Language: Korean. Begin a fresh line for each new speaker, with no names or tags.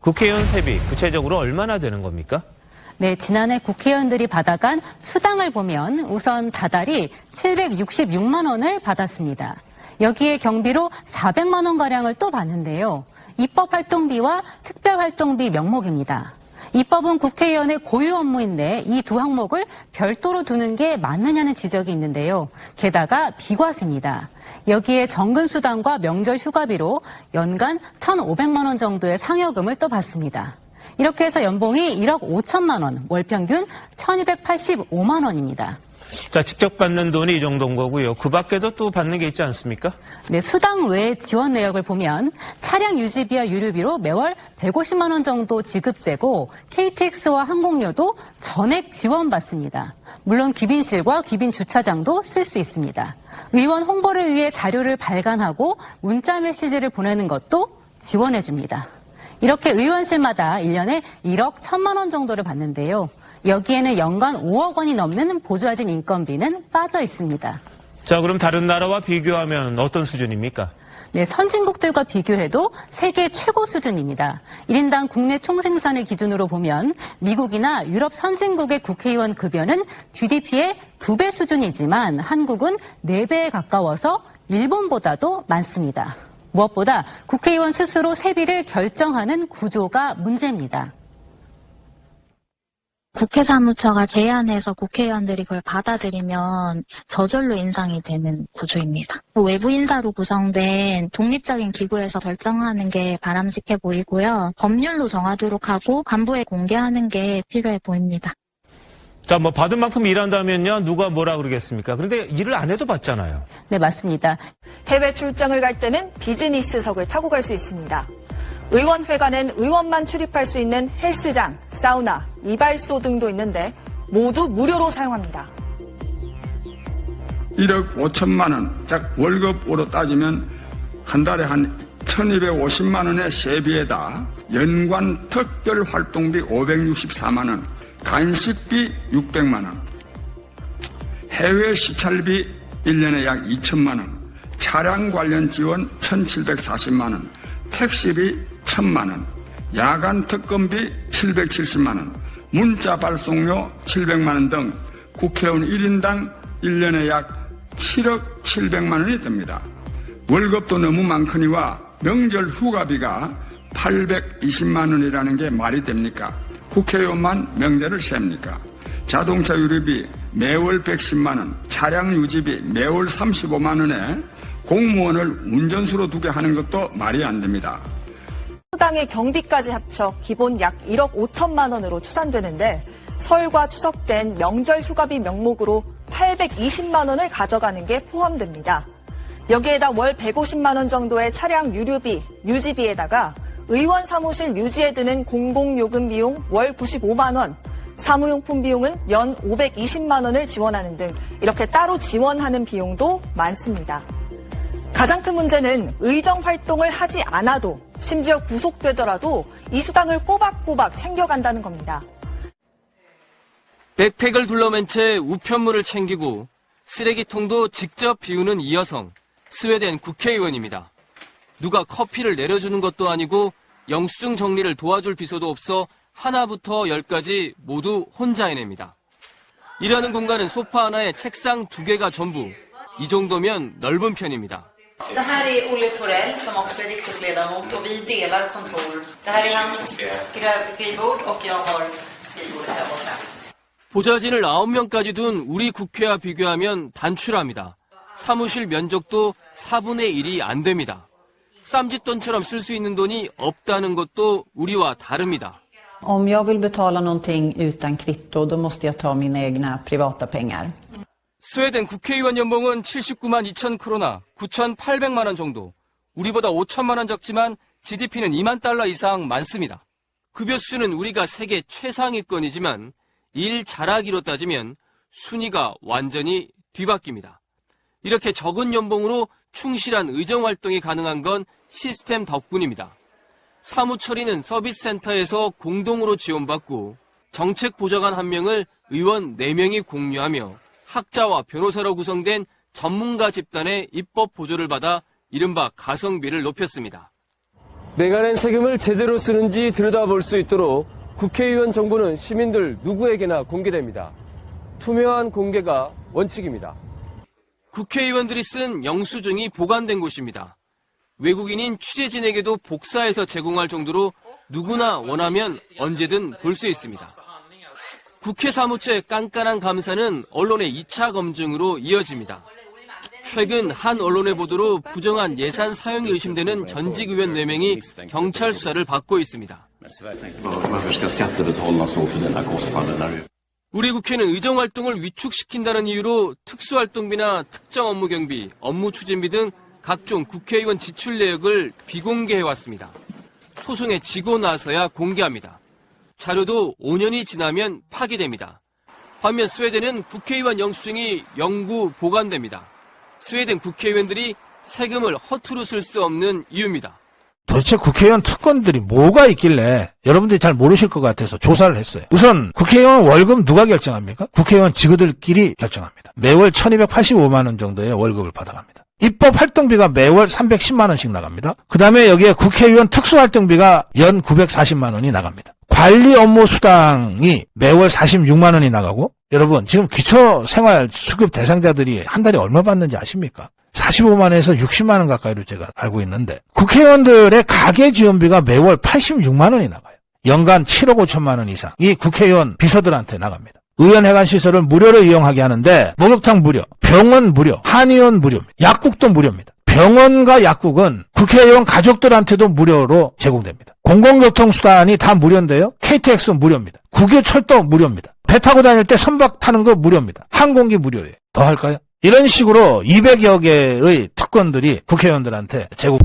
국회의원 세비 구체적으로 얼마나 되는 겁니까?
네, 지난해 국회의원들이 받아간 수당을 보면 우선 다달이 766만 원을 받았습니다. 여기에 경비로 400만 원가량을 또 받는데요. 입법활동비와 특별활동비 명목입니다. 입법은 국회의원의 고유 업무인데 이 두 항목을 별도로 두는 게 맞느냐는 지적이 있는데요. 게다가 비과세입니다. 여기에 정근수당과 명절 휴가비로 연간 1,500만 원 정도의 상여금을 또 받습니다. 이렇게 해서 연봉이 1억 5천만 원, 월 평균 1,285만 원입니다.
자, 직접 받는 돈이 이 정도인 거고요. 그 밖에도 또 받는 게 있지 않습니까?
네, 수당 외 지원 내역을 보면 차량 유지비와 유류비로 매월 150만 원 정도 지급되고 KTX와 항공료도 전액 지원받습니다. 물론 귀빈실과 귀빈 주차장도 쓸 수 있습니다. 의원 홍보를 위해 자료를 발간하고 문자 메시지를 보내는 것도 지원해줍니다. 이렇게 의원실마다 1년에 1억 1천만 원 정도를 받는데요. 여기에는 연간 5억 원이 넘는 보조화진 인건비는 빠져 있습니다.
자, 그럼 다른 나라와 비교하면 어떤 수준입니까?
네, 선진국들과 비교해도 세계 최고 수준입니다. 1인당 국내 총생산을 기준으로 보면 미국이나 유럽 선진국의 국회의원 급여는 GDP의 2배 수준이지만 한국은 4배에 가까워서 일본보다도 많습니다. 무엇보다 국회의원 스스로 세비를 결정하는 구조가 문제입니다.
국회 사무처가 제안해서 국회의원들이 그걸 받아들이면 저절로 인상이 되는 구조입니다. 외부 인사로 구성된 독립적인 기구에서 결정하는 게 바람직해 보이고요. 법률로 정하도록 하고 간부에 공개하는 게 필요해 보입니다.
자, 받은 만큼 일한다면요, 누가 뭐라 그러겠습니까? 그런데 일을 안 해도 받잖아요.
네, 맞습니다.
해외 출장을 갈 때는 비즈니스석을 타고 갈 수 있습니다. 의원회관엔 의원만 출입할 수 있는 헬스장, 사우나, 이발소 등도 있는데 모두 무료로 사용합니다.
1억 5천만 원, 즉 월급으로 따지면 한 달에 한 1,250만 원의 세비에다 연관 특별 활동비 564만 원, 간식비 600만 원, 해외 시찰비 1년에 약 2천만 원, 차량 관련 지원 1,740만 원, 택시비 1,000만 원, 야간 특검비 770만 원, 문자 발송료 700만 원 등 국회의원 1인당 1년에 약 7억 700만 원이 듭니다. 월급도 너무 많거니와 명절 휴가비가 820만 원이라는 게 말이 됩니까? 국회의원만 명절을 셉니까? 자동차 유류비 매월 110만 원, 차량 유지비 매월 35만 원에 공무원을 운전수로 두게 하는 것도 말이 안 됩니다.
수당의 경비까지 합쳐 기본 약 1억 5천만 원으로 추산되는데 설과 추석 땐 명절 휴가비 명목으로 820만 원을 가져가는 게 포함됩니다. 여기에다 월 150만 원 정도의 차량 유류비, 유지비에다가 의원 사무실 유지에 드는 공공요금 비용 월 95만 원, 사무용품 비용은 연 520만 원을 지원하는 등 이렇게 따로 지원하는 비용도 많습니다. 가장 큰 문제는 의정 활동을 하지 않아도 심지어 구속되더라도 이 수당을 꼬박꼬박 챙겨간다는 겁니다.
백팩을 둘러맨 채 우편물을 챙기고 쓰레기통도 직접 비우는 이 여성, 스웨덴 국회의원입니다. 누가 커피를 내려주는 것도 아니고 영수증 정리를 도와줄 비서도 없어 하나부터 10까지 모두 혼자 해냅니다. 일하는 공간은 소파 하나에 책상 2개가 전부. 이 정도면 넓은 편입니다.
Det här är Olle Torell som också är riksdagsledamot och vi delar kontor. Det här är hans skrivbord och jag har skrivbordet här borta.
보좌진을 9명까지 둔 우리 국회와 비교하면 단출합니다. 사무실 면적도 4분의 1이 안 됩니다. 쌈짓돈처럼 쓸 수 있는 돈이 없다는 것도 우리와 다릅니다.
Om jag vill betala någonting utan kvitto, då måste jag ta mina egna privata pengar.
스웨덴 국회의원 연봉은 79만 2천 크로나, 9,800만 원 정도. 우리보다 5천만 원 적지만 GDP는 2만 달러 이상 많습니다. 급여 수준은 우리가 세계 최상위권이지만 일 잘하기로 따지면 순위가 완전히 뒤바뀝니다. 이렇게 적은 연봉으로 충실한 의정활동이 가능한 건 시스템 덕분입니다. 사무처리는 서비스센터에서 공동으로 지원받고 정책보좌관 1명을 의원 4명이 공유하며 학자와 변호사로 구성된 전문가 집단의 입법 보조를 받아 이른바 가성비를 높였습니다. 내가 낸 세금을 제대로 쓰는지 들여다볼 수 있도록 국회의원 정보는 시민들 누구에게나 공개됩니다. 투명한 공개가 원칙입니다. 국회의원들이 쓴 영수증이 보관된 곳입니다. 외국인인 취재진에게도 복사해서 제공할 정도로 누구나 원하면 언제든 볼 수 있습니다. 국회 사무처의 깐깐한 감사는 언론의 2차 검증으로 이어집니다. 최근 한 언론의 보도로 부정한 예산 사용이 의심되는 전직 의원 4명이 경찰 수사를 받고 있습니다. 우리 국회는 의정활동을 위축시킨다는 이유로 특수활동비나 특정 업무 경비, 업무 추진비 등 각종 국회의원 지출 내역을 비공개해왔습니다. 소송에 지고 나서야 공개합니다. 자료도 5년이 지나면 파기됩니다. 반면 스웨덴은 국회의원 영수증이 영구 보관됩니다. 스웨덴 국회의원들이 세금을 허투루 쓸 수 없는 이유입니다.
도대체 국회의원 특권들이 뭐가 있길래 여러분들이 잘 모르실 것 같아서 조사를 했어요. 우선 국회의원 월급 누가 결정합니까? 국회의원 직원들끼리 결정합니다. 매월 1285만 원 정도의 월급을 받아갑니다. 입법 활동비가 매월 310만 원씩 나갑니다. 그 다음에 여기에 국회의원 특수활동비가 연 940만 원이 나갑니다. 관리 업무 수당이 매월 46만 원이 나가고, 여러분 지금 기초생활수급 대상자들이 한 달에 얼마 받는지 아십니까? 45만 원에서 60만 원 가까이로 제가 알고 있는데, 국회의원들의 가계지원비가 매월 86만 원이 나가요. 연간 7억 5천만 원 이상이 국회의원 비서들한테 나갑니다. 의원회관 시설을 무료로 이용하게 하는데 목욕탕 무료, 병원 무료, 한의원 무료입니다. 약국도 무료입니다. 병원과 약국은 국회의원 가족들한테도 무료로 제공됩니다. 공공교통수단이 다 무료인데요. KTX 무료입니다. 국유철도 무료입니다. 배 타고 다닐 때 선박 타는 거 무료입니다. 항공기 무료예요. 더 할까요? 이런 식으로 200여 개의 특권들이 국회의원들한테 제공.